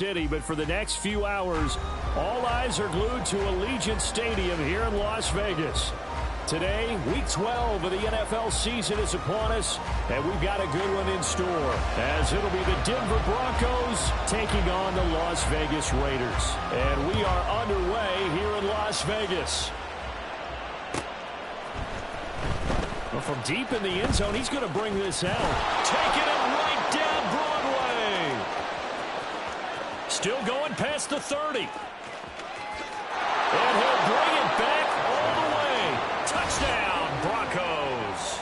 City, but for the next few hours, all eyes are glued to Allegiant Stadium here in Las Vegas. Today, Week 12 of the NFL season is upon us, and we've got a good one in store, as it'll be the Denver Broncos taking on the Las Vegas Raiders. And we are underway here in Las Vegas. Well, from deep in the end zone, he's going to bring this out. Taking it right down Broadway. Still going past the 30. And he'll bring it back all the way. Touchdown, Broncos.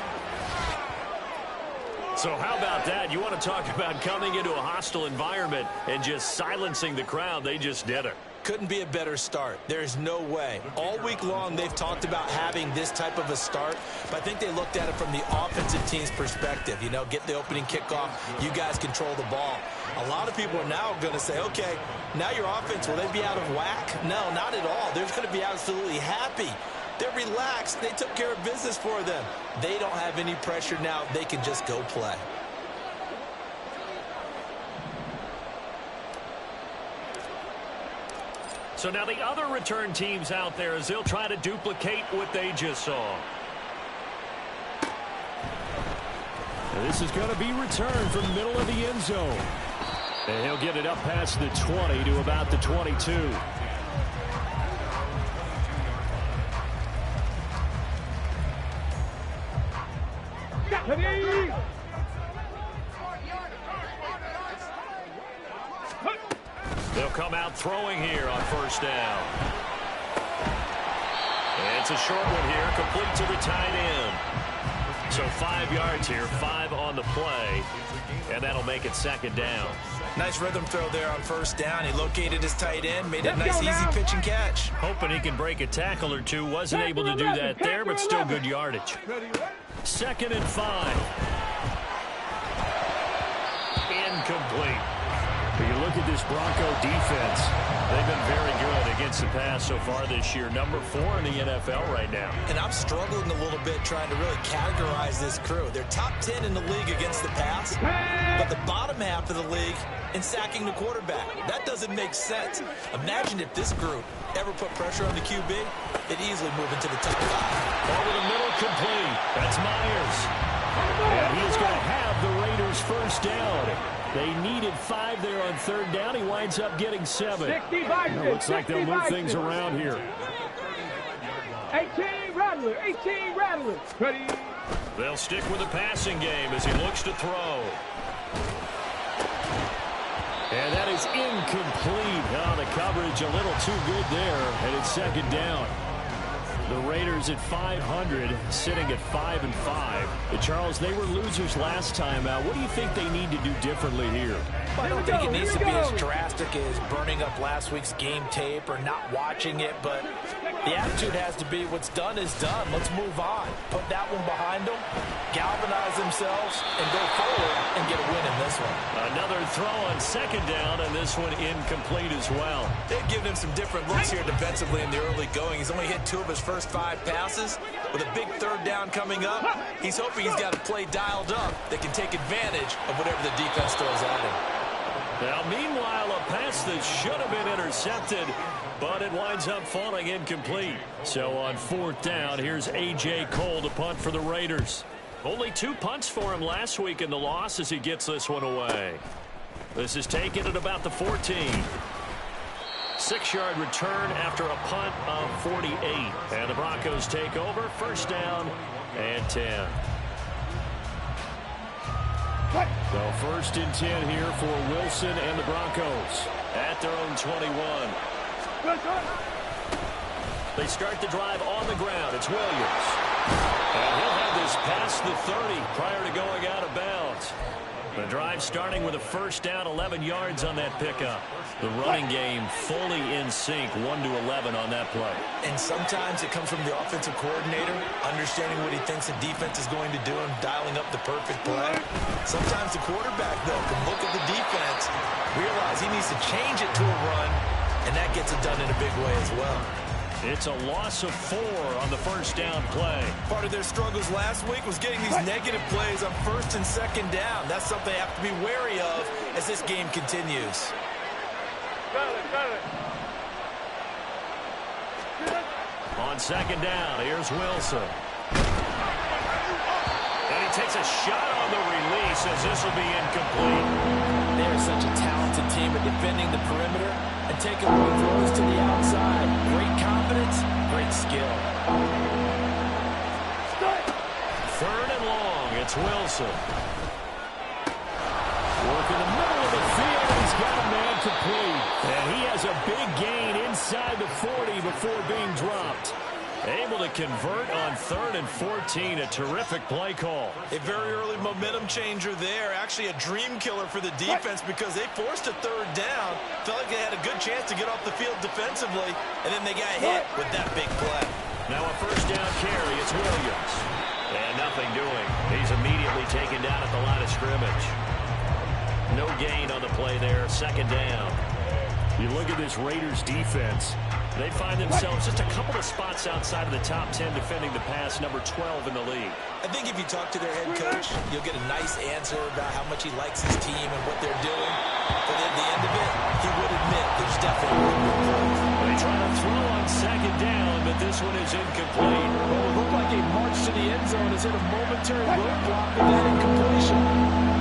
So how about that? You want to talk about coming into a hostile environment and just silencing the crowd. They just did it. Couldn't be a better start. There's no way. All week long, they've talked about having this type of a start, but I think they looked at it from the offensive team's perspective. You know, get the opening kickoff. You guys control the ball. A lot of people are now going to say, okay, now your offense, will they be out of whack? No, not at all. They're going to be absolutely happy. They're relaxed. They took care of business for them. They don't have any pressure now. They can just go play. So now the other return teams out there as they'll try to duplicate what they just saw. Now this is going to be returned from the middle of the end zone. And he'll get it up past the 20 to about the 22. They'll come out throwing here on first down. And it's a short one here, complete to the tight end. So 5 yards here, 5 on the play, and that'll make it second down. Nice rhythm throw there on first down. He located his tight end, made it a nice, easy pitch and catch. Hoping he can break a tackle or two. Wasn't able to do that there, but still good yardage. 2nd and 5. Incomplete. But you look at this Bronco defense, they've been very good against the pass so far this year. Number 4 in the NFL right now. And I'm struggling a little bit trying to really categorize this crew. They're top 10 in the league against the pass, but the bottom half of the league in sacking the quarterback. That doesn't make sense. Imagine if this group ever put pressure on the QB, they'd easily move into the top 5. Over the middle, complete. That's Myers. And he is going to have the Raiders first down. They needed 5 there on third down. He winds up getting 7. Looks like they'll move things around here. 18 Rattler, 18 Rattler. Ready? They'll stick with the passing game as he looks to throw. And that is incomplete. Oh, the coverage a little too good there, and it's second down. The Raiders at 500, sitting at 5-5. Charles, they were losers last time out. What do you think they need to do differently here? Well, I don't think it needs to be as drastic as burning up last week's game tape or not watching it, but the attitude has to be what's done is done. Let's move on. Put that one behind them, galvanize themselves, and go forward and get a win in this one. Another throw on second down, and this one incomplete as well. They've given him some different looks here defensively in the early going. He's only hit 2 of his first 5 passes. With a big third down coming up, he's hoping he's got a play dialed up that can take advantage of whatever the defense throws at him. Now, meanwhile, a pass that should have been intercepted, but it winds up falling incomplete. So on 4th down, here's A.J. Cole to punt for the Raiders. Only 2 punts for him last week in the loss as he gets this one away. This is taken at about the 14. 6-yard return after a punt of 48. And the Broncos take over. First down and 10. So 1st and 10 here for Wilson and the Broncos at their own 21. They start the drive on the ground. It's Williams. And he'll have this past the 30 prior to going out of bounds. The drive starting with a first down, 11 yards on that pickup. The running game fully in sync, 1-11 on that play. And sometimes it comes from the offensive coordinator, understanding what he thinks the defense is going to do and dialing up the perfect play. Sometimes the quarterback, though, can look at the defense, realize he needs to change it to a run, and that gets it done in a big way as well. It's a loss of 4 on the first down play. Part of their struggles last week was getting these negative plays on first and second down. That's something they have to be wary of as this game continues. On second down, here's Wilson. And he takes a shot on the release as this will be incomplete. They're such a talented team at defending the perimeter and taking away throws to the outside. Great confidence, great skill. Third and long, it's Wilson. Work in the middle of the field, he's got a man complete. And he has a big gain inside the 40 before being dropped. Able to convert on 3rd and 14, a terrific play call. A very early momentum changer there. Actually a dream killer for the defense because they forced a 3rd down. Felt like they had a good chance to get off the field defensively, and then they got hit with that big play. Now a first down carry, it's Williams. And nothing doing. He's immediately taken down at the line of scrimmage. No gain on the play there, 2nd down. You look at this Raiders defense. They find themselves just a couple of spots outside of the top 10 defending the pass, number 12 in the league. I think if you talk to their head coach, you'll get a nice answer about how much he likes his team and what they're doing. But at the end of it, he would admit there's definitely room to improve. They try to throw on 2nd down, but this one is incomplete. Well, it looked like a march to the end zone has hit a momentary roadblock with that incompletion.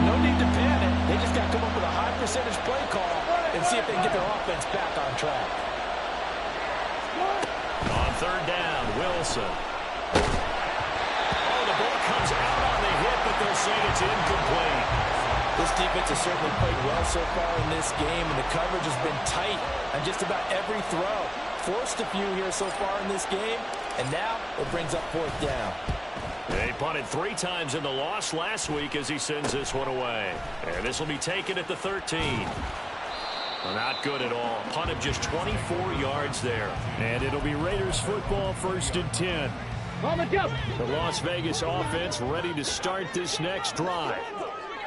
No need to panic. They just got to come up with a high percentage play call and see if they can get their offense back on track. On 3rd down, Wilson. Oh, the ball comes out on the hit, but they'll say it's incomplete. This defense has certainly played well so far in this game, and the coverage has been tight on just about every throw. Forced a few here so far in this game, and now it brings up 4th down. They punted 3 times in the loss last week as he sends this one away. And this will be taken at the 13. Not good at all. Punt of just 24 yards there. And it'll be Raiders football, 1st and 10. The Las Vegas offense ready to start this next drive.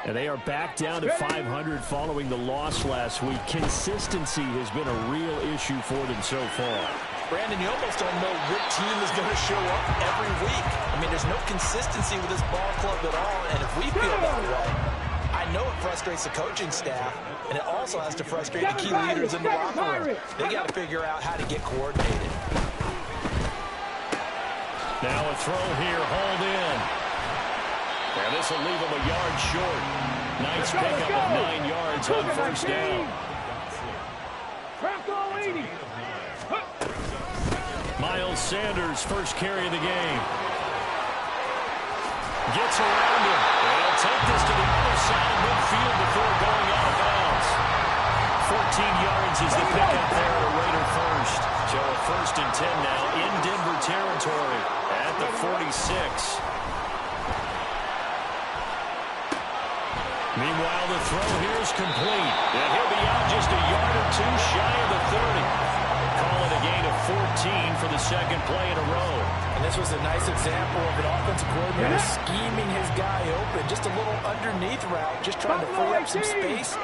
And they are back down to 500 following the loss last week. Consistency has been a real issue for them so far. Brandon, you almost don't know what team is going to show up every week. I mean, there's no consistency with this ball club at all, and if we feel that way, I know it frustrates the coaching staff, and it also has to frustrate the key leaders in the locker room. They got to figure out how to get coordinated. Now a throw here, hauled in. And this will leave him a yard short. Nice pickup of 9 yards on 1st down. Miles Sanders, first carry of the game. Gets around him. And he'll take this to the other side of midfield before going out of bounds. 14 yards is the pickup there at a Raider first. So a 1st and 10 now in Denver territory at the 46. Meanwhile, the throw here is complete. And he'll be out just a yard or 2 shy of the 30. Call it a gain of 14 for the 2nd play in a row. And this was a nice example of an offensive coordinator scheming his guy open. Just a little underneath route, just trying to free up some space.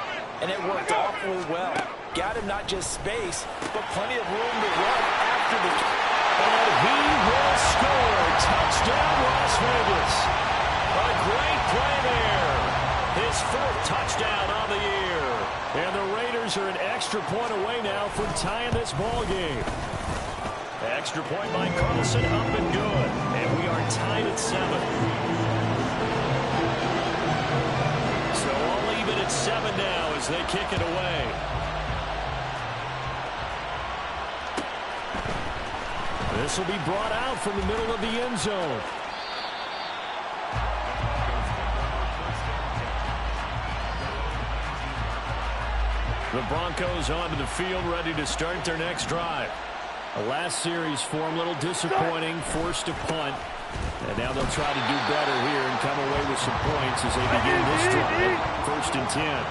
And it worked awfully well. Got him not just space, but plenty of room to run after the... And he will score. Touchdown, Las Vegas. A great play there. His 4th touchdown on the year. And the Raiders are an extra point away now from tying this ball game. Extra point by Carlson, up and good. And we are tied at 7. So I'll leave it at 7 now as they kick it away. This will be brought out from the middle of the end zone. The Broncos onto the field, ready to start their next drive. The last series for them, a little disappointing, forced to punt. And now they'll try to do better here and come away with some points as they begin this drive. 1st and 10.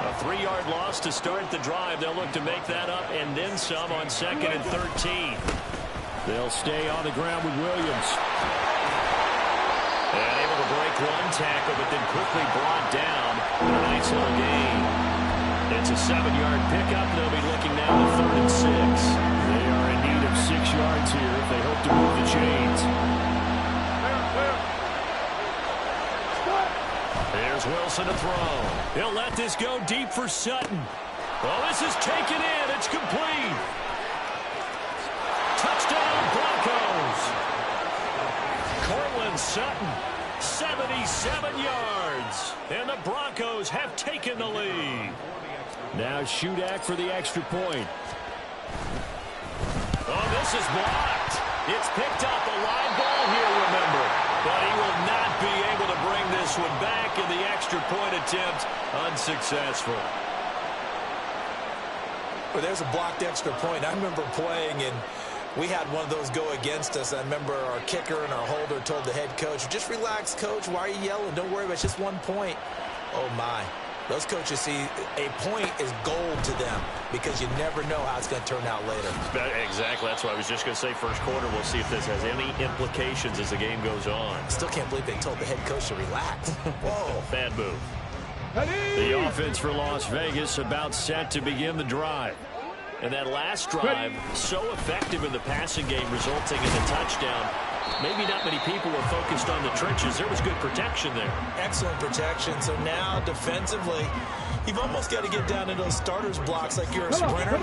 A 3-yard loss to start the drive. They'll look to make that up and then some on 2nd and 13. They'll stay on the ground with Williams. And able to break 1 tackle, but then quickly brought down. A nice little gain. It's a 7-yard pickup. They'll be looking now to 3rd and 6. They are in need of 6 yards here if they hope to move the chains. There's Wilson to throw. He'll let this go deep for Sutton. Well, this is taken in. It's complete. Touchdown, Broncos. Cortland Sutton, 77 yards. And the Broncos have taken the lead. Now Shudak for the extra point. Oh, this is blocked. It's picked up a live ball here, remember. But he will not be able to bring this one back, and the extra point attempt unsuccessful. Well, there's a blocked extra point. I remember playing, and we had one of those go against us. I remember our kicker and our holder told the head coach, just relax, coach. Why are you yelling? Don't worry about it. It's just 1 point. Oh, my. Those coaches see a point is gold to them because you never know how it's going to turn out later. Exactly. That's what I was just going to say. First quarter, we'll see if this has any implications as the game goes on. Still can't believe they told the head coach to relax. Whoa. Bad move. The offense for Las Vegas about set to begin the drive. And that last drive, so effective in the passing game, resulting in the touchdown. Maybe not many people were focused on the trenches. There was good protection there. Excellent protection. So now, defensively, you've almost got to get down in those starters blocks like you're a sprinter.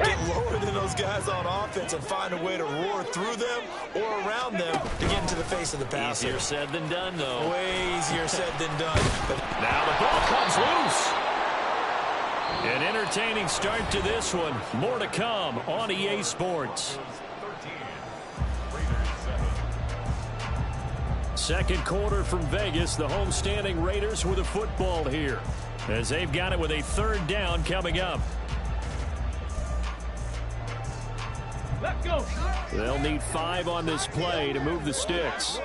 Get lower than those guys on offense and find a way to roar through them or around them to get into the face of the passer. Easier said than done, though. Way easier said than done. But now the ball comes loose. An entertaining start to this one. More to come on EA Sports. Second quarter from Vegas. The homestanding Raiders with a football here, as they've got it with a third down coming up. Let's go. They'll need 5 on this play to move the sticks.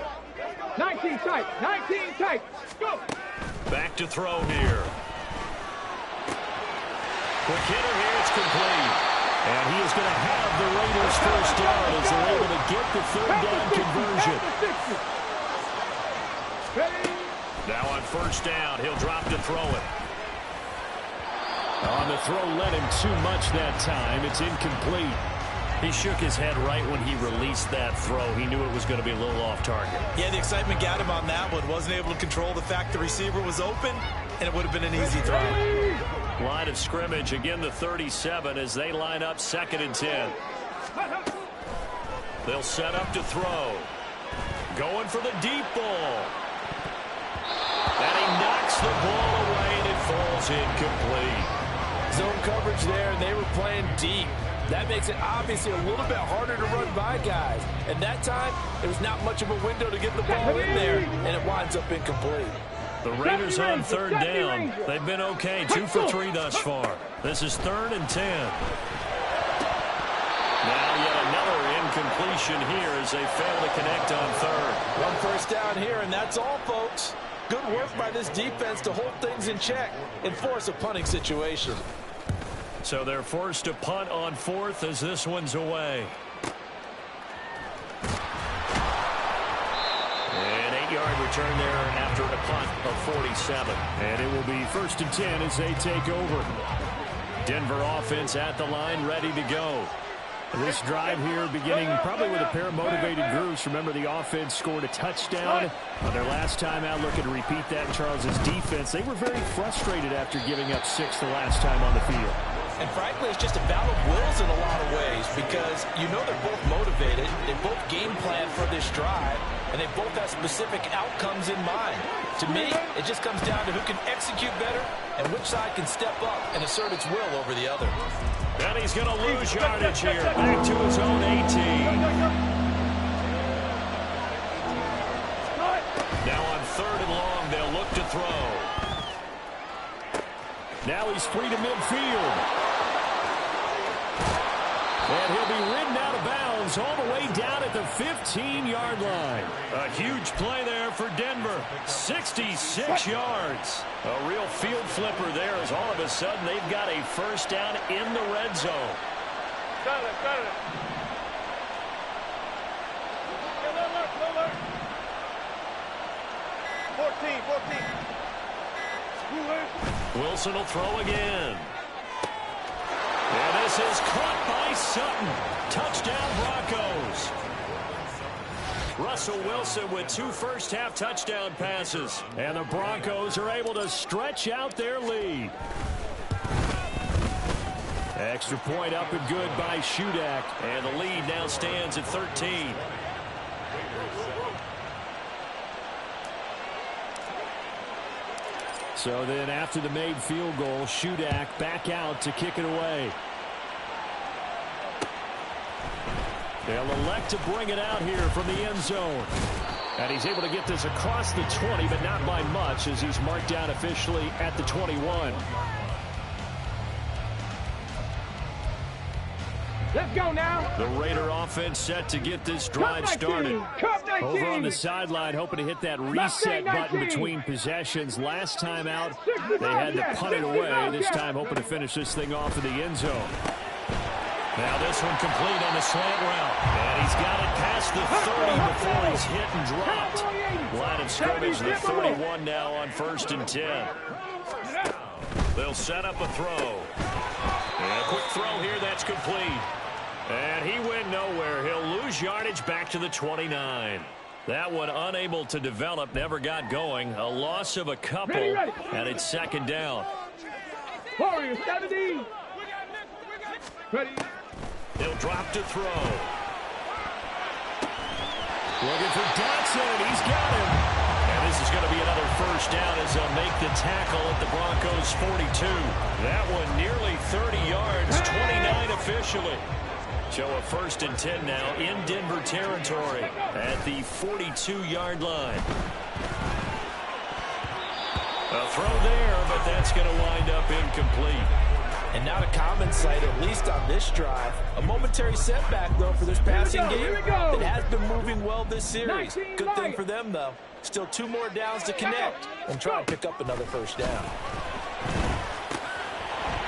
19 tight. 19 tight. Go. Back to throw here. Quick hitter here. It's complete. And he is going to have the Raiders first down as they're able to get the third down conversion. Now on first down, he'll drop to throw it. On the throw, led him too much that time. It's incomplete. He shook his head right when he released that throw. He knew it was going to be a little off target. Yeah, the excitement got him on that one. Wasn't able to control the fact the receiver was open, and it would have been an easy throw. Line of scrimmage, again the 37 as they line up 2nd and 10. They'll set up to throw. Going for the deep ball. And he knocks the ball away, and it falls incomplete. Zone coverage there, and they were playing deep. That makes it obviously a little bit harder to run by guys. And that time, there was not much of a window to get the ball in there, and it winds up incomplete. The Raiders on third down. They've been okay, 2 for 3 thus far. This is 3rd and 10. Now yet another incompletion here as they fail to connect on third. One first down here, and that's all, folks. Good work by this defense to hold things in check and force a punting situation. So they're forced to punt on 4th as this one's away. An 8-yard return there after a punt of 47. And it will be 1st and 10 as they take over. Denver offense at the line, ready to go. This drive here beginning probably with a pair of motivated groups. Remember, the offense scored a touchdown on their last time out. Looking to repeat that in Charles's defense. They were very frustrated after giving up 6 the last time on the field. And frankly, it's just a battle of wills in a lot of ways because you know they're both motivated. They both game plan for this drive, and they both have specific outcomes in mind. To me, it just comes down to who can execute better and which side can step up and assert its will over the other. And he's going to lose yardage here. Back to his own 18. Now on 3rd and long, they'll look to throw. Now he's free to midfield. And he'll be ridden out of bounds all the way down at the 15-yard line. A huge play there for Denver. 66 yards. A real field flipper there as all of a sudden they've got a first down in the red zone. Got it. 14. Wilson will throw again. And this is caught by Sutton. Touchdown Broncos. Russell Wilson with 2 first-half touchdown passes. And the Broncos are able to stretch out their lead. Extra point up and good by Shudak. And the lead now stands at 13. So then after the made field goal, Shudak back out to kick it away. They'll elect to bring it out here from the end zone. And he's able to get this across the 20, but not by much, as he's marked down officially at the 21. Let's go now. The Raider offense set to get this drive started. Over on the sideline, hoping to hit that reset button between possessions. Last time out, they had to punt it away. This time, hoping to finish this thing off in the end zone. Now this one complete on the slant route. And he's got it past the 30 before he's hit and dropped. Line of scrimmage, the 31 now on 1st and 10. They'll set up a throw. And a quick throw here, that's complete. And he went nowhere. He'll lose yardage back to the 29. That one unable to develop, never got going. A loss of a couple, and it's 2nd down. Warriors, 70. Ready. He'll drop to throw. Looking for Dotson. He's got him. And this is going to be another 1st down as they'll make the tackle at the Broncos' 42. That one nearly 30 yards, 29 officially. So a 1st and 10 now in Denver territory at the 42-yard line. A throw there, but that's going to wind up incomplete. And not a common sight, at least on this drive. A momentary setback, though, for this passing game that has been moving well this series. Good thing for them, though. Still 2 more downs to connect and try and pick up another 1st down.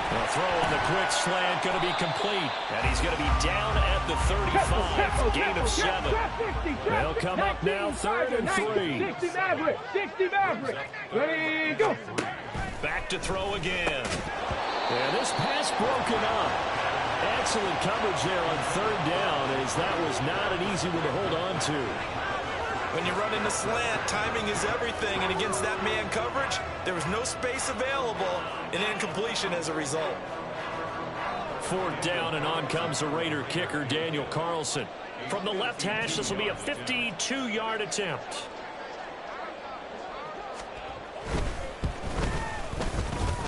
A throw on the quick slant going to be complete. And he's going to be down at the 35. Gain of 7. They'll come up now 3rd and 3. 60 Maverick. 60 Maverick. Ready, go. Back to throw again. And this pass broken up. Excellent coverage there on 3rd down, as that was not an easy one to hold on to. When you run in the slant, timing is everything, and against that man coverage, there was no space available, and incompletion as a result. 4th down, and on comes the Raider kicker, Daniel Carlson. From the left hash, this will be a 52-yard attempt.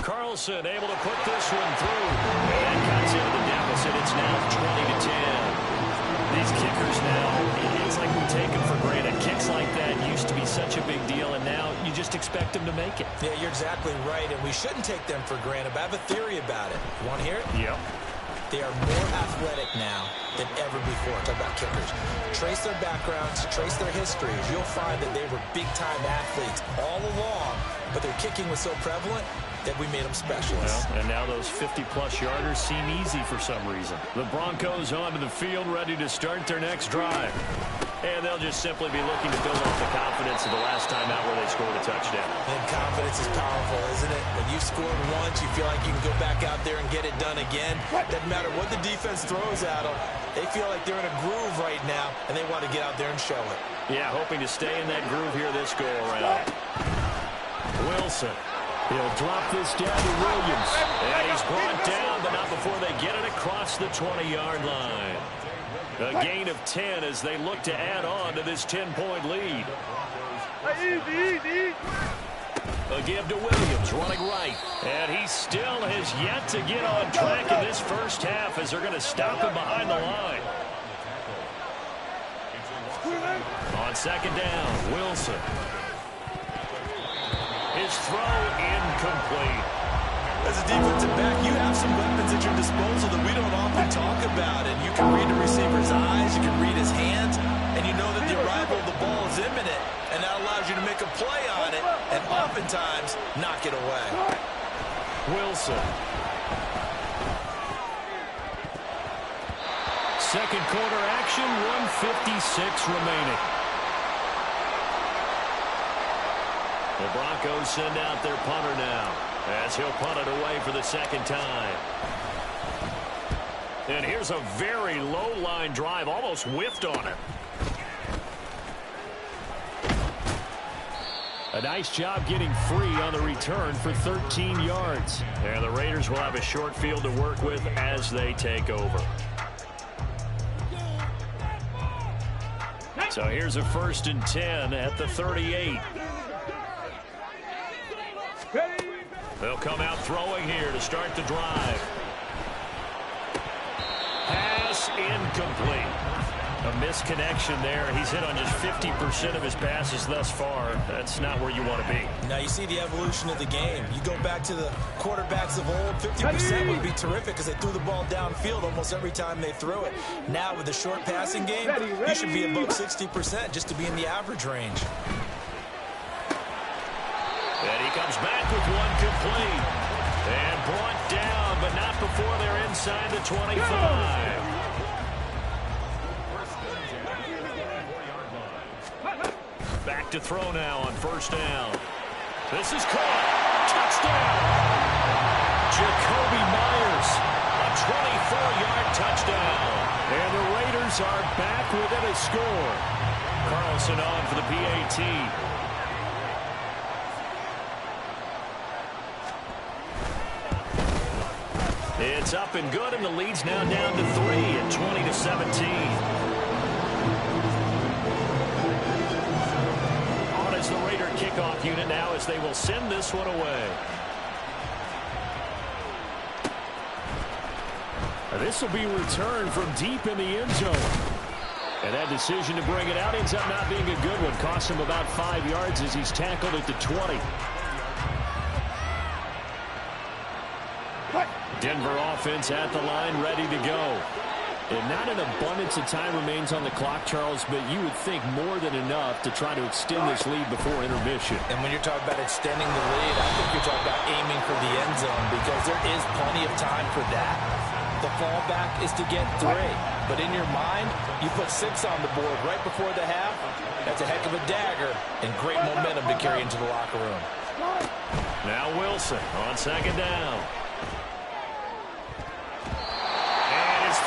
Carlson able to put this one through. And cuts into the deficit. It's now 20-10. These kickers now, it's like we take them for granted. Kicks like that used to be such a big deal, and now you just expect them to make it. Yeah, you're exactly right, and we shouldn't take them for granted, but I have a theory about it. You want to hear it? Yep. They are more athletic now than ever before. Talk about kickers. Trace their backgrounds, trace their histories. You'll find that they were big-time athletes all along, but their kicking was so prevalent that we made them specialists. Well, and now those 50-plus yarders seem easy for some reason. The Broncos onto the field, ready to start their next drive. And they'll just simply be looking to build off the confidence of the last time out where they scored a touchdown. And confidence is powerful, isn't it? When you've scored once, you feel like you can go back out there and get it done again. Doesn't matter what the defense throws at them. They feel like they're in a groove right now, and they want to get out there and show it. Yeah, hoping to stay in that groove here this go-around. Wilson. He'll drop this down to Williams. And he's brought down, but not before they get it across the 20-yard line. A gain of 10 as they look to add on to this 10-point lead. A give to Williams, running right. And he still has yet to get on track in this first half as they're going to stop him behind the line. On 2nd down, Wilson. His throw incomplete. As a defensive back, you have some weapons at your disposal that we don't often talk about. And you can read the receiver's eyes, you can read his hands, and you know that the arrival of the ball is imminent. And that allows you to make a play on it, and oftentimes knock it away. Wilson. Second quarter action, 1:56 remaining. The Broncos send out their punter now, as he'll punt it away for the 2nd time. And here's a very low-line drive, almost whiffed on it. A nice job getting free on the return for 13 yards. And the Raiders will have a short field to work with as they take over. So here's a 1st and 10 at the 38. They'll come out throwing here to start the drive. Pass incomplete. A misconnection there. He's hit on just 50% of his passes thus far. That's not where you want to be. Now you see the evolution of the game. You go back to the quarterbacks of old, 50% would be terrific because they threw the ball downfield almost every time they threw it. Now with the short passing game, you should be above 60% just to be in the average range. And he comes back with one complete. And brought down, but not before they're inside the 25. Back to throw now on 1st down. This is caught. Touchdown. Jacoby Myers. A 24-yard touchdown. And the Raiders are back within a score. Carlson on for the PAT. It's up and good, and the lead's now down to 3 at 20-17. The Raider kickoff unit now as they will send this one away. This will be returned from deep in the end zone. And that decision to bring it out ends up not being a good one. Cost him about 5 yards as he's tackled at the 20. Denver offense at the line, ready to go. And not an abundance of time remains on the clock, Charles, but you would think more than enough to try to extend this lead before intermission. And when you're talking about extending the lead, I think you're talking about aiming for the end zone because there is plenty of time for that. The fallback is to get 3. But in your mind, you put 6 on the board right before the half. That's a heck of a dagger and great momentum to carry into the locker room. Now Wilson on 2nd down.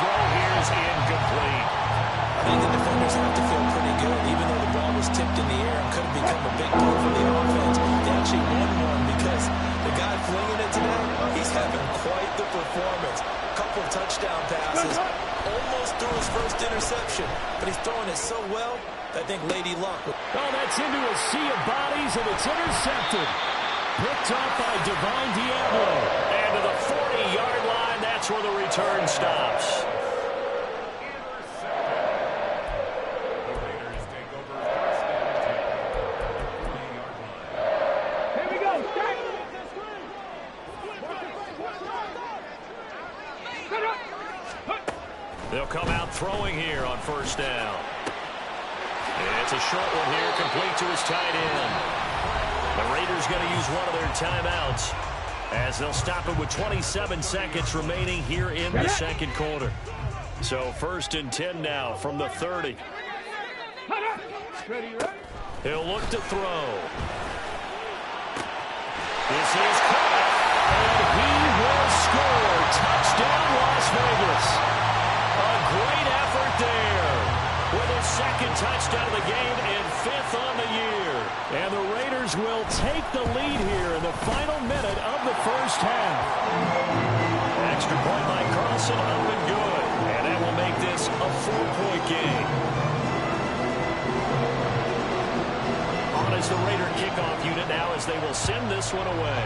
Throw here is incomplete. I think the defenders have to feel pretty good, even though the ball was tipped in the air and could have become a big play for the offense. They actually won one because the guy flinging it today, he's having quite the performance. A couple of touchdown passes, almost threw his first interception, but he's throwing it so well, I think Lady Luck. Oh, that's into a sea of bodies, and it's intercepted. Picked off by Divine Diablo. And to the 40-yard line, that's where the return stops. Here we go. They'll come out throwing here on 1st down. And it's a short one here, complete to his tight end. The Raiders going to use one of their timeouts as they'll stop it with 27 seconds remaining here in the 2nd quarter. So 1st and 10 now from the 30. He'll look to throw. This is caught. And he will score. Touchdown, Las Vegas. A great effort there. With his 2nd touchdown of the game and 5th on the year. And the Raiders will take the lead here in the final minute of the 1st half. Extra point by Carlson, up and good. And that will make this a 4-point game. On is the Raider kickoff unit now as they will send this one away.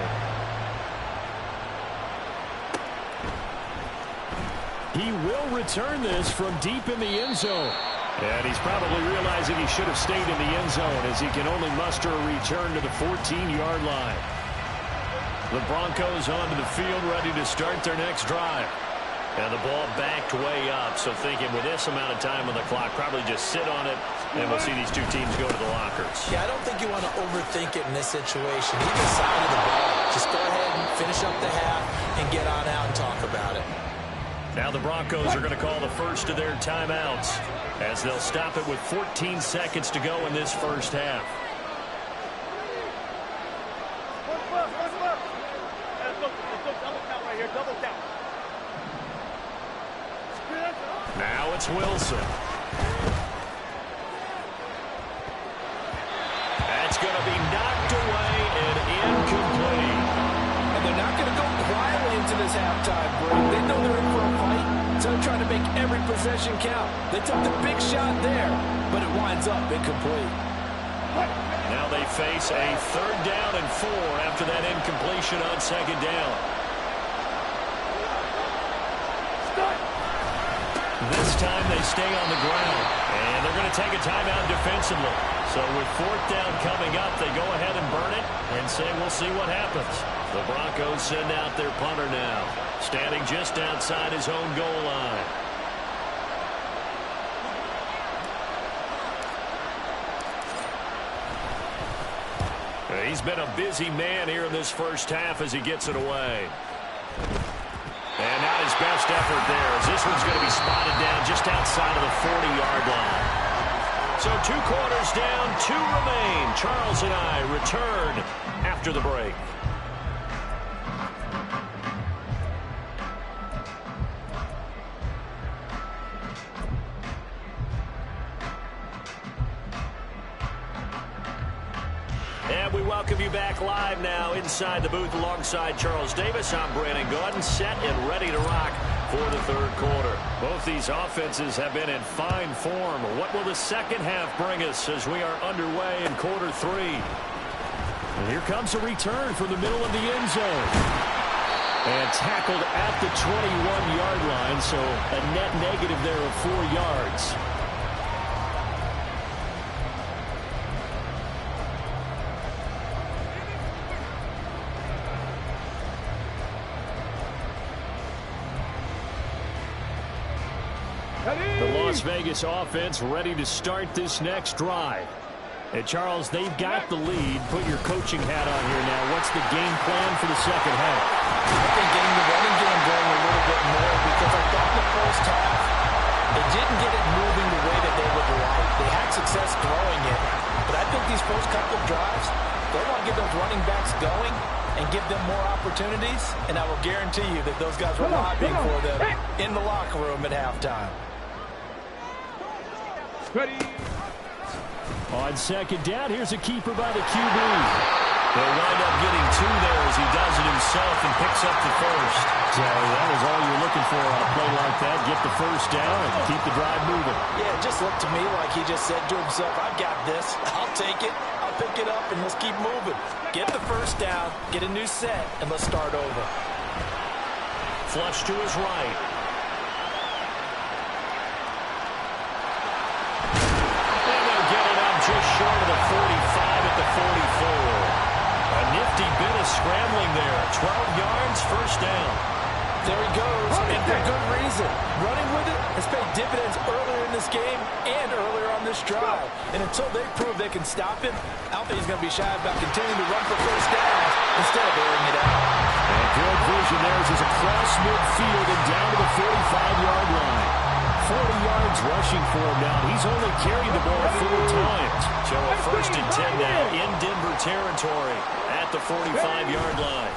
He will return this from deep in the end zone. And he's probably realizing he should have stayed in the end zone as he can only muster a return to the 14-yard line. The Broncos onto the field ready to start their next drive. And the ball backed way up, so thinking with this amount of time on the clock, probably just sit on it, and we'll see these two teams go to the lockers. Yeah, I don't think you want to overthink it in this situation. Either side of the ball, just go ahead and finish up the half and get on out and talk about it. Now the Broncos are going to call the first of their timeouts as they'll stop it with 14 seconds to go in this 1st half. Now it's Wilson. That's going to be knocked away. this halftime break. They know they're in for a fight, so they're trying to make every possession count. They took the big shot there, but it winds up incomplete. Now they face a 3rd down and 4 after that incompletion on 2nd down. This time they stay on the ground, and they're going to take a timeout defensively. So with 4th down coming up, they go ahead and burn it and say we'll see what happens. The Broncos send out their punter now, standing just outside his own goal line. He's been a busy man here in this first half as he gets it away. And not his best effort there, as this one's going to be spotted down just outside of the 40-yard line. So 2 quarters down, 2 remain. Charles and I return after the break. And we welcome you back live now inside the booth alongside Charles Davis. I'm Brandon Gaudin, set and ready to rock for the 3rd quarter. Both these offenses have been in fine form. What will the second half bring us as we are underway in quarter 3? And here comes a return from the middle of the end zone. And tackled at the 21-yard line, so a net negative there of 4 yards. The Las Vegas offense ready to start this next drive. And Charles, they've got the lead. Put your coaching hat on here now. What's the game plan for the second half? I think getting the running game going a little bit more, because I thought in the first half they didn't get it moving the way that they would like. They had success throwing it, but I think these first couple of drives, they want to get those running backs going and give them more opportunities, and I will guarantee you that those guys were lobbying for them in the locker room at halftime. Ready. On 2nd down, here's a keeper by the QB. They'll wind up getting 2 there as he does it himself and picks up the 1st. So that is all you're looking for on a play like that. Get the 1st down and keep the drive moving. Yeah, it just looked to me like he just said to himself, I've got this. I'll take it. I'll pick it up, and let's keep moving. Get the 1st down, get a new set, and let's start over. Flush to his right. Just short of the 45 at the 44. A nifty bit of scrambling there. 12 yards, 1st down. There he goes, and for good reason. Running with it has paid dividends earlier in this game and earlier on this drive. And until they prove they can stop him, I don't think he's going to be shy about continuing to run for 1st down instead of airing it out. And good vision there as he's across midfield and down to the 45-yard line. 40 yards rushing for him now. He's only carried the ball 4 times. So a 1st and 10 now in Denver territory at the 45-yard line.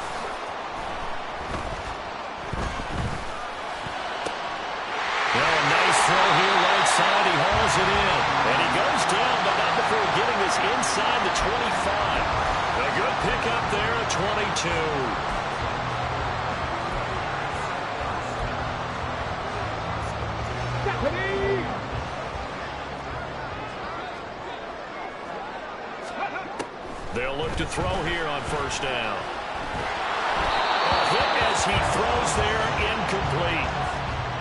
Well, a nice throw here right side. He hauls it in. And he goes down, but not before getting this inside the 25. A good pickup there at 22. They'll look to throw here on 1st down. A hit as he throws there, incomplete.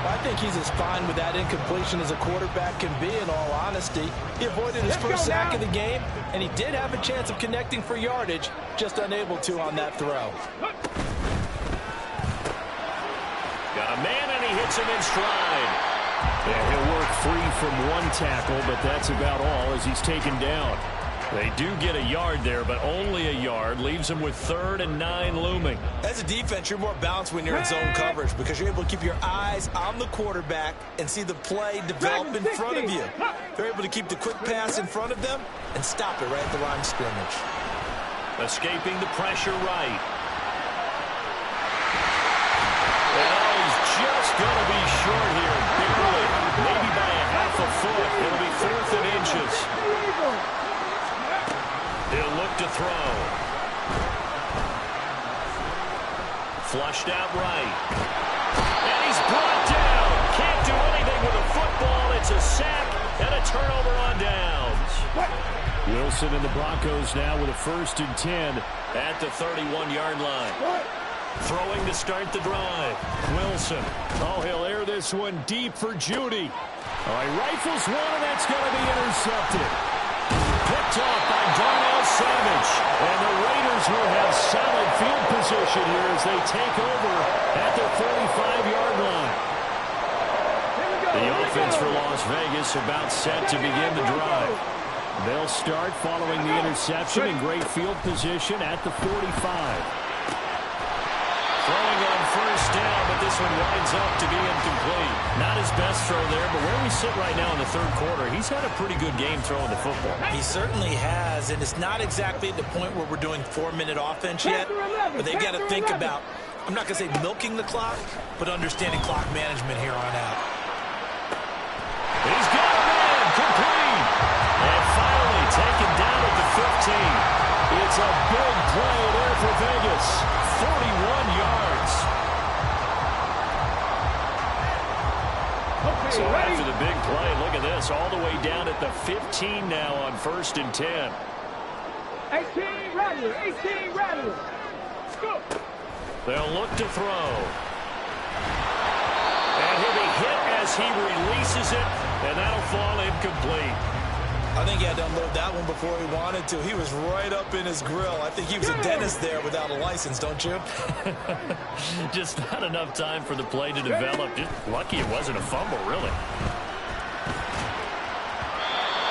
I think he's as fine with that incompletion as a quarterback can be, in all honesty. He avoided his first sack of the game, and he did have a chance of connecting for yardage, just unable to on that throw. Got a man, and he hits him in stride. Yeah, he'll work free from 1 tackle, but that's about all as he's taken down. They do get a yard there, but only a yard. Leaves them with 3rd and 9 looming. As a defense, you're more balanced when you're in zone coverage because you're able to keep your eyes on the quarterback and see the play develop in front of you. They're able to keep the quick pass in front of them and stop it right at the line of scrimmage. Escaping the pressure right. And he's just going to be short here, barely. Maybe by a half a foot. It'll be 4th and inches. He'll look to throw. Flushed out right. And he's brought down. Can't do anything with a football. It's a sack and a turnover on downs. Wilson and the Broncos now with a 1st and 10 at the 31-yard line. Throwing to start the drive. Wilson. Oh, he'll air this one deep for Judy. All right, rifles one, and that's going to be intercepted. Picked off by Darnell Savage. And the Raiders will have solid field position here as they take over at the 45-yard line. The offense for Las Vegas about set to begin the drive. They'll start following the interception in great field position at the 45. Throwing on 1st down, but this one winds up to be incomplete. Not his best throw there, but where we sit right now in the 3rd quarter, he's had a pretty good game throwing the football. He certainly has, and it's not exactly at the point where we're doing 4-minute offense yet, but they've got to think about, I'm not going to say milking the clock, but understanding clock management here on out. He's got a man, complete. And finally taken down at the 15. It's a big play there for Vegas. 41 yards. So after the big play, look at this. All the way down at the 15 now on 1st and 10. 18 Rattler, 18 Rattler. Go. They'll look to throw. And he'll be hit as he releases it, and that'll fall incomplete. I think he had to unload that one before he wanted to. He was right up in his grill. I think he was a dentist there without a license, don't you? Just not enough time for the play to develop. Just lucky it wasn't a fumble, really.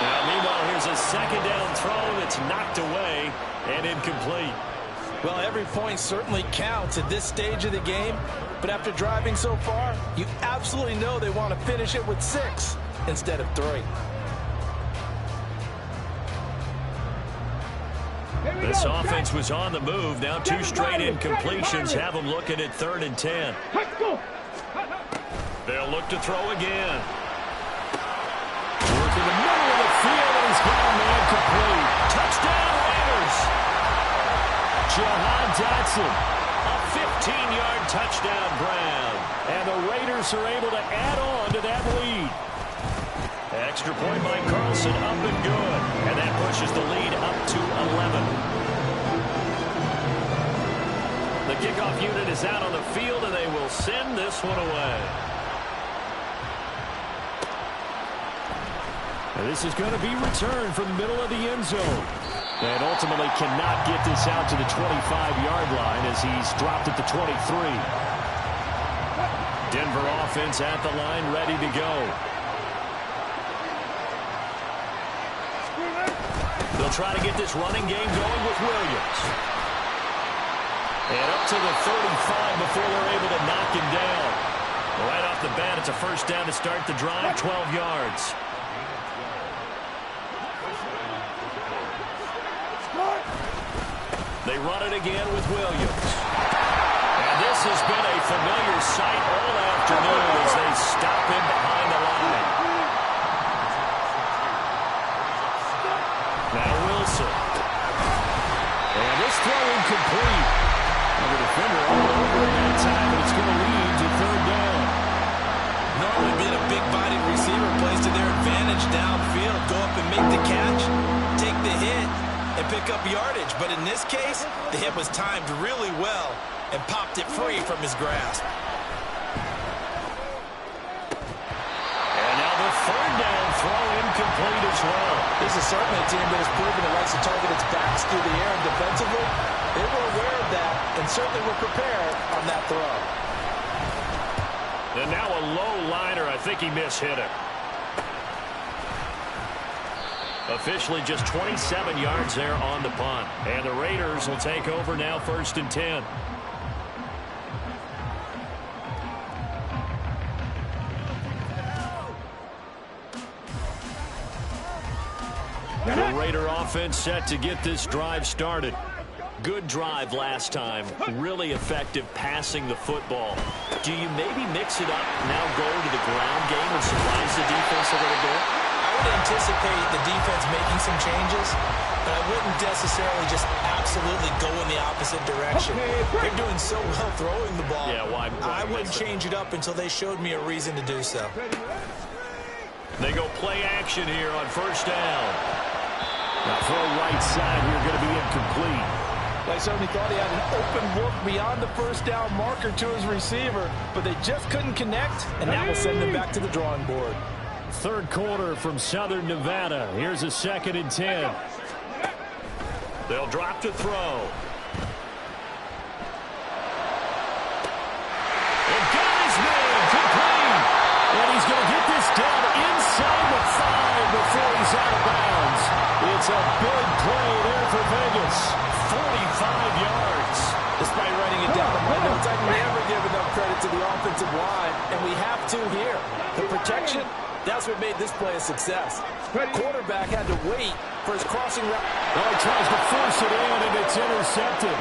Now, meanwhile, here's a 2nd down throw that's knocked away and incomplete. Well, every point certainly counts at this stage of the game. But after driving so far, you absolutely know they want to finish it with 6 instead of 3. This offense was on the move. Now 2 straight incompletions have them looking at 3rd and 10. They'll look to throw again. Work in the middle of the field, and he's got a man complete. Touchdown, Raiders. Jahan Dotson, a 15-yard touchdown grab. And the Raiders are able to add on to that lead. Extra point by Carlson, up and good. And that pushes the lead up to 11. The kickoff unit is out on the field, and they will send this one away. And this is going to be returned from the middle of the end zone. And ultimately cannot get this out to the 25-yard line as he's dropped at the 23. Denver offense at the line, ready to go. They'll try to get this running game going with Williams. And up to the 35 before they're able to knock him down. Right off the bat, it's a 1st down to start the drive, 12 yards. They run it again with Williams. And this has been a familiar sight all afternoon as they stop him behind the line. Now Wilson. And this throw incomplete. And the defender all over him that time, but it's going to lead to 3rd down. Normally being a big-bodied receiver plays to their advantage downfield. Go up and make the catch, take the hit, and pick up yardage. But in this case, the hit was timed really well and popped it free from his grasp. And now the 3rd down throw incomplete as well. This is certainly a team that has proven it likes to target its backs through the air, and defensively, they were aware of that and certainly were prepared on that throw. And now a low liner. I think he mishit it. Officially just 27 yards there on the punt. And the Raiders will take over now, 1st and 10. The Raider offense set to get this drive started. Good drive last time. Really effective passing the football. Do you maybe mix it up, now go to the ground game and surprise the defense a little bit? I would anticipate the defense making some changes. but I wouldn't necessarily just absolutely go in the opposite direction. They're doing so well throwing the ball. Yeah, why I wouldn't change it up until they showed me a reason to do so. They go play action here on first down. Now throw right side here, going to be incomplete. I certainly thought he had an open look beyond the first down marker to his receiver, but they just couldn't connect, and that will send them back to the drawing board. Third quarter from Southern Nevada. Here's a 2nd and 10. They'll drop to throw. And got his man complete. And he's going to get this down inside the 5 before he's out of bounds. It's a big play there for Vegas. 45 yards. Despite writing it down in my notes, I never give enough credit to the offensive line, and we have to here. The protection, that's what made this play a success. Quarterback had to wait for his crossing route. Well, he tries to force it in, and it's intercepted.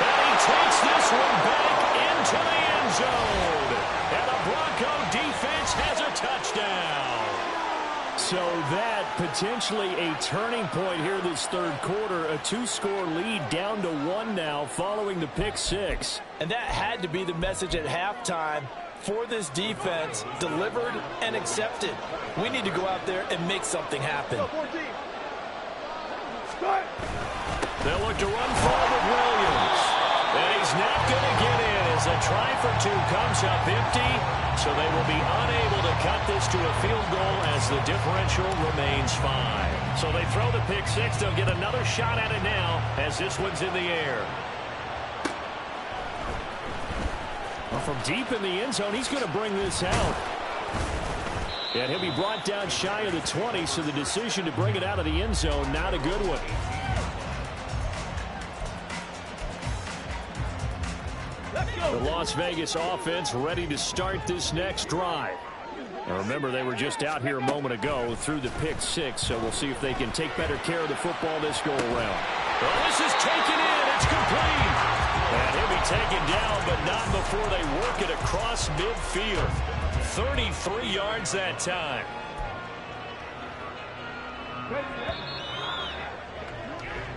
And he takes this one back into the end zone. And the Bronco defense has a touchdown. So that potentially a turning point here this third quarter. A 2-score lead down to 1 now following the pick 6. And that had to be the message at halftime for this defense, delivered and accepted. We need to go out there and make something happen. They'll look to run forward with Williams. And he's not going to get in as a try for 2 comes up empty. So they will be unable to cut this to a field goal as the differential remains 5. So they throw the pick 6. They'll get another shot at it now as this one's in the air. Well, from deep in the end zone, he's going to bring this out. And he'll be brought down shy of the 20, so the decision to bring it out of the end zone, not a good one. The Las Vegas offense ready to start this next drive. Now remember, they were just out here a moment ago through the pick 6, so we'll see if they can take better care of the football this go-around. Well, this is taken in. It's complete. And he'll be taken down, but not before they work it across midfield. 33 yards that time.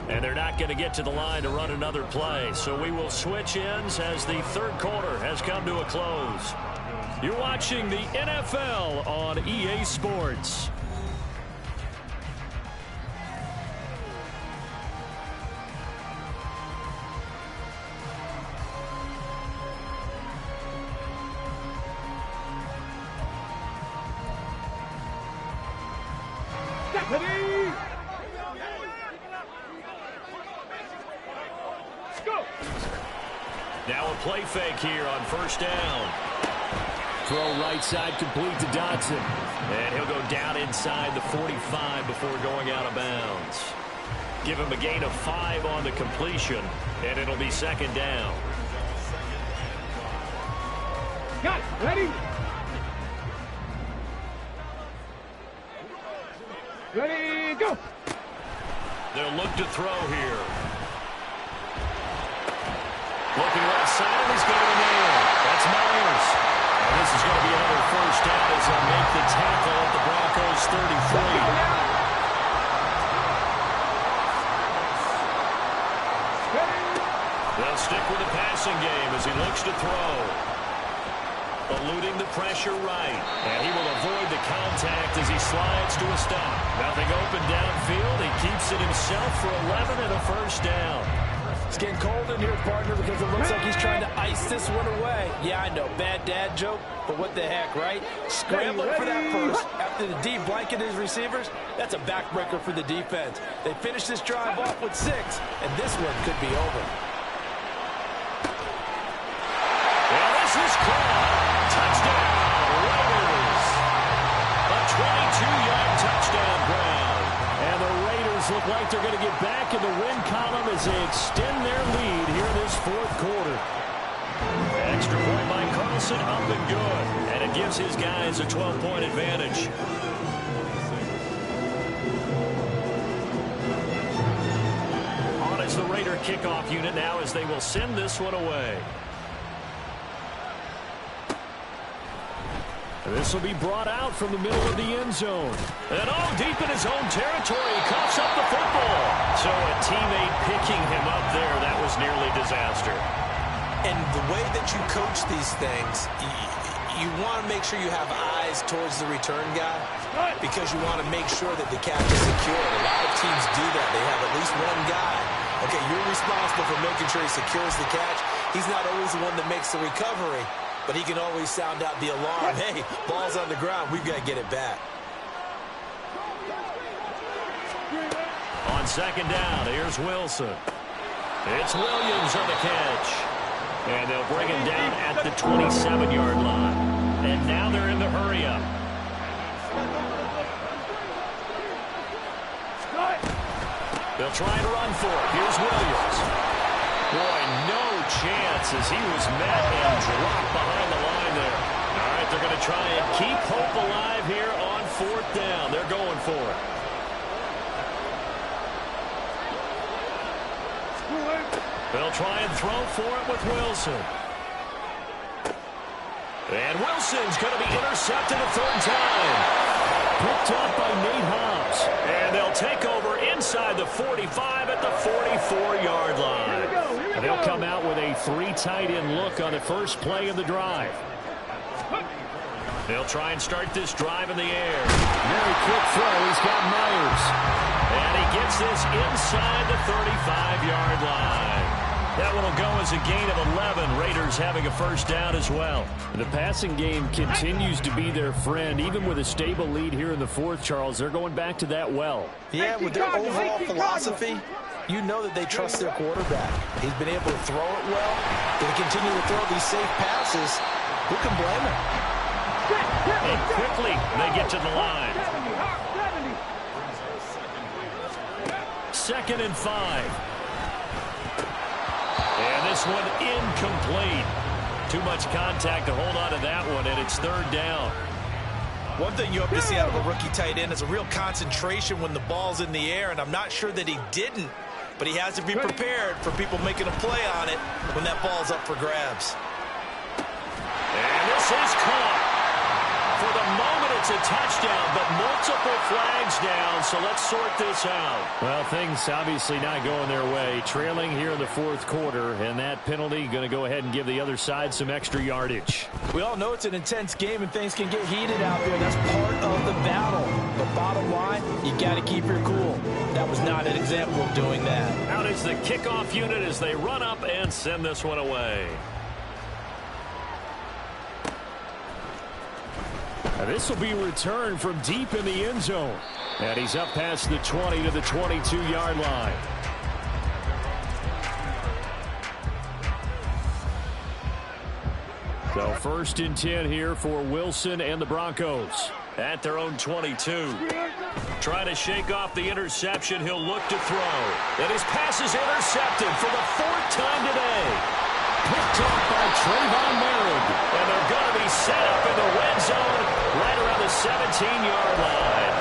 And they're not going to get to the line to run another play. So we will switch ends as the third quarter has come to a close. You're watching the NFL on EA Sports. Now a play fake here on first down. Throw right side complete to Dodson. And he'll go down inside the 45 before going out of bounds. Give him a gain of 5 on the completion, and it'll be second down. Got it. Ready? Ready, go. They'll look to throw here. Looking right side, and he's going to nail. That's Myers. And this is going to be another first down as they'll make the tackle at the Broncos 33. They'll stick with the passing game as he looks to throw. Eluding the pressure right. And he will avoid the contact as he slides to a stop. Nothing open downfield. He keeps it himself for 11 and a first down. It's getting cold in here, partner, because it looks like he's trying to ice this one away. Yeah, I know, bad dad joke, but what the heck, right? Scrambling for that first after the D blanket his receivers, that's a backbreaker for the defense. They finish this drive off with 6, and this one could be over. Well, this is caught. Touchdown, Raiders. A 22-yard touchdown ground. And the Raiders look like they're going to get back in the win column as they extend their lead here in this fourth quarter. Extra point by Carlson, up and good. And it gives his guys a 12-point advantage. On is the Raider kickoff unit now as they will send this one away. This will be brought out from the middle of the end zone. And deep in his own territory, he coughs up the football. So a teammate picking him up there, that was nearly disaster. And the way that you coach these things, you want to make sure you have eyes towards the return guy because you want to make sure that the catch is secured. A lot of teams do that. They have at least one guy. Okay, you're responsible for making sure he secures the catch. He's not always the one that makes the recovery, but he can always sound out the alarm. Hey, ball's on the ground. We've got to get it back. On second down, here's Wilson. It's Williams on the catch. And they'll bring him down at the 27-yard line. And now they're in the hurry-up. They'll try and run for it. Here's Williams. Boy, no chance as he was met and dropped behind the line there. All right, they're going to try and keep hope alive here on fourth down. They're going for it. They'll try and throw for it with Wilson. And Wilson's going to be intercepted a third time. Picked up by Nate Hobbs. And they'll take over inside the 45 at the 44-yard line. And they'll come out with a 3 tight end look on the first play of the drive. They'll try and start this drive in the air. Very quick throw. He's got Myers. And he gets this inside the 35-yard line. That one will go as a gain of 11. Raiders having a first down as well. The passing game continues to be their friend. Even with a stable lead here in the fourth, Charles, they're going back to that well. Yeah, with their overall philosophy, you know that they trust their quarterback. He's been able to throw it well. They continue to throw these safe passes. Who can blame him? And quickly, they get to the line. 2nd and 5. And this one incomplete. Too much contact to hold on to that one, and it's third down. One thing you hope to see out of a rookie tight end is a real concentration when the ball's in the air, and I'm not sure that he didn't, but he has to be prepared for people making a play on it when that ball's up for grabs. And this is caught. For the moment, it's a touchdown, but multiple flags down, so let's sort this out. Well, things obviously not going their way. Trailing here in the fourth quarter, and that penalty going to go ahead and give the other side some extra yardage. We all know it's an intense game, and things can get heated out there. That's part of the battle. But bottom line, you got to keep your cool. That was not an example of doing that. Out is the kickoff unit as they run up and send this one away. This will be returned from deep in the end zone. And he's up past the 20 to the 22-yard line. So 1st and 10 here for Wilson and the Broncos at their own 22. Trying to shake off the interception. He'll look to throw. And his pass is intercepted for the 4th time today. Picked up by Trayvon Merritt. And they're going to be set up in the red zone right around the 17-yard line.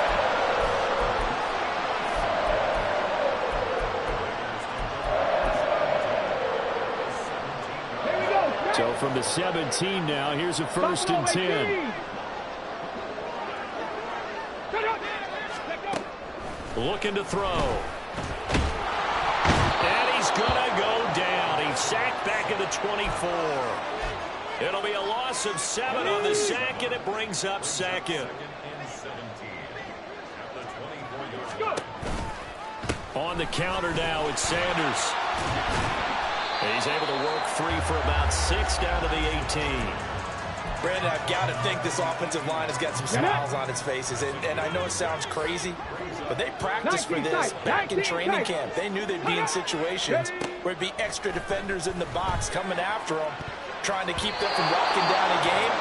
So from the 17 now, here's a 1st and 10. Looking to throw. And he's going to go down. He's sacked back at the 24. It'll be a loss of 7 on the sack, and it brings up 2nd. On the counter now, it's Sanders. He's able to work free for about 6 down to the 18. Brandon, I've got to think this offensive line has got some smiles on its faces. And I know it sounds crazy, but they practiced for this back in training camp. They knew they'd be in situations where it'd be extra defenders in the box coming after them, trying to keep them from locking down a game.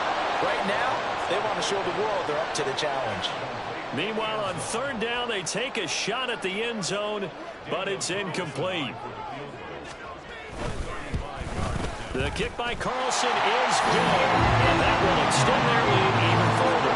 Right now, they want to show the world they're up to the challenge. Meanwhile, on 3rd down, they take a shot at the end zone, but it's incomplete. The kick by Carlson is good, and that will extend their lead even further.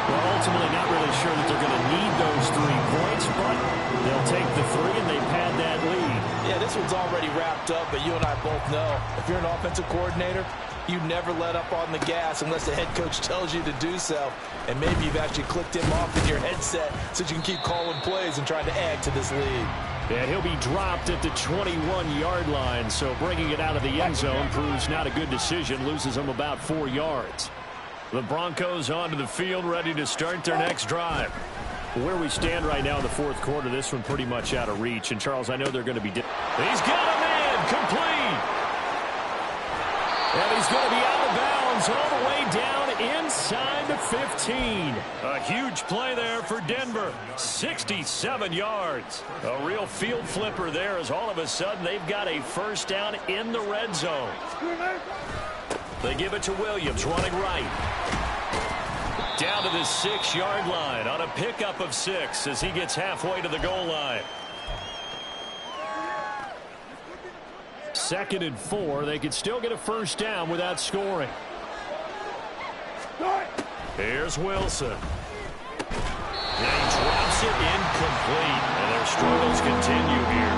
Well, ultimately not really sure that they're going to need those 3 points, but they'll take the 3 and they pad that lead. Yeah, this one's already wrapped up, but you and I both know if you're an offensive coordinator, You never let up on the gas unless the head coach tells you to do so. And maybe you've actually clicked him off in your headset so you can keep calling plays and trying to add to this lead. And he'll be dropped at the 21-yard line, so bringing it out of the end zone proves not a good decision, loses them about 4 yards. The Broncos onto the field, ready to start their next drive. Where we stand right now in the fourth quarter, this one pretty much out of reach. And, Charles, I know they're going to be... He's got a man, complete! And he's going to be out of bounds all the way down inside the 15. A huge play there for Denver. 67 yards. A real field flipper there as all of a sudden they've got a first down in the red zone. They give it to Williams running right. Down to the 6-yard line on a pickup of 6 as he gets halfway to the goal line. 2nd and 4. They could still get a first down without scoring. Here's Wilson. And he drops it incomplete. And their struggles continue here.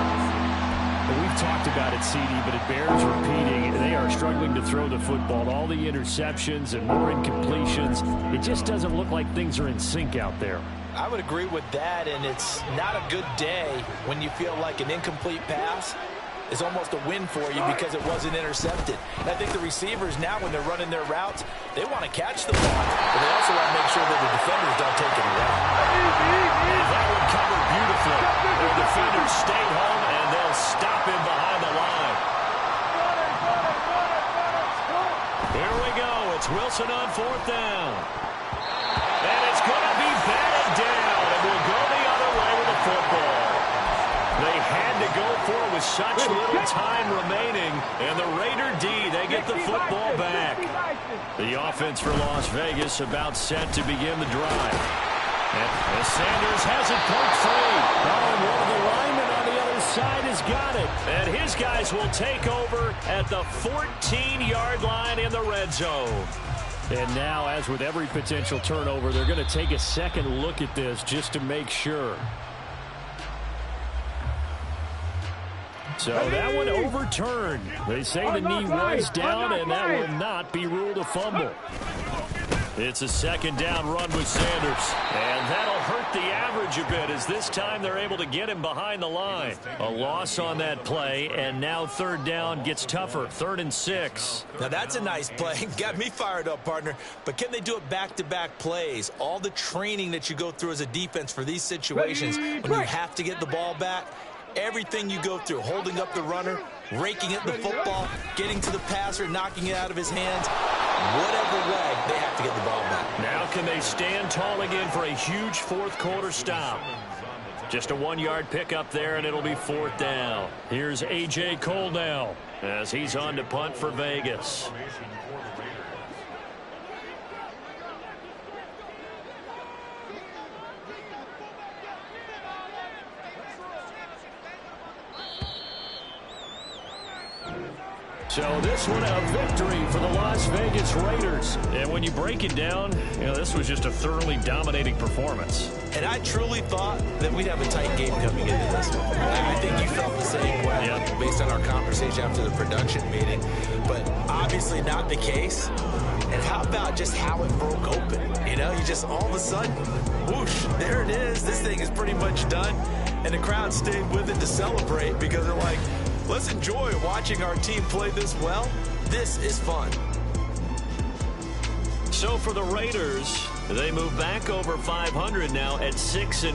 We've talked about it, CD, but it bears repeating. They are struggling to throw the football. All the interceptions and more incompletions. It just doesn't look like things are in sync out there. I would agree with that, and it's not a good day when you feel like an incomplete pass is almost a win for you because it wasn't intercepted. And I think the receivers now, when they're running their routes, they want to catch the ball, but they also want to make sure that the defenders don't take it away. And that one covered beautifully. The defenders stayed home, and they'll stop him behind the line. Here we go. It's Wilson on 4th down. And it's going to be batted down, and we'll go the other way with the football. They had to go for it with such little time remaining. And the Raider D, they get the football back. The offense for Las Vegas about set to begin the drive. And Sanders has it poked free. Oh, and one of the linemen on the other side has got it. And his guys will take over at the 14-yard line in the red zone. And now, as with every potential turnover, they're going to take a second look at this just to make sure. So that one overturned. They say the knee was down, and that will not be ruled a fumble. It's a 2nd down run with Sanders. And that'll hurt the average a bit as this time they're able to get him behind the line. A loss on that play, and now 3rd down gets tougher. 3rd and 6. Now that's a nice play. Got me fired up, partner. But can they do it back-to-back plays? All the training that you go through as a defense for these situations, when you have to get the ball back, everything you go through, holding up the runner, raking at the football, getting to the passer, knocking it out of his hands, whatever way, they have to get the ball back. Now can they stand tall again for a huge fourth quarter stop? Just a 1-yard pickup there, and it'll be 4th down. Here's A.J. Cole now as he's on to punt for Vegas. So this one a victory for the Las Vegas Raiders. And when you break it down, this was just a thoroughly dominating performance. And I truly thought that we'd have a tight game coming into this one. I think you felt the same way based on our conversation after the production meeting. But obviously not the case. And how about just how it broke open? You just all of a sudden, whoosh, there it is. This thing is pretty much done. And the crowd stayed with it to celebrate because they're like, let's enjoy watching our team play this well. This is fun. So for the Raiders, they move back over 500 now at 6-5.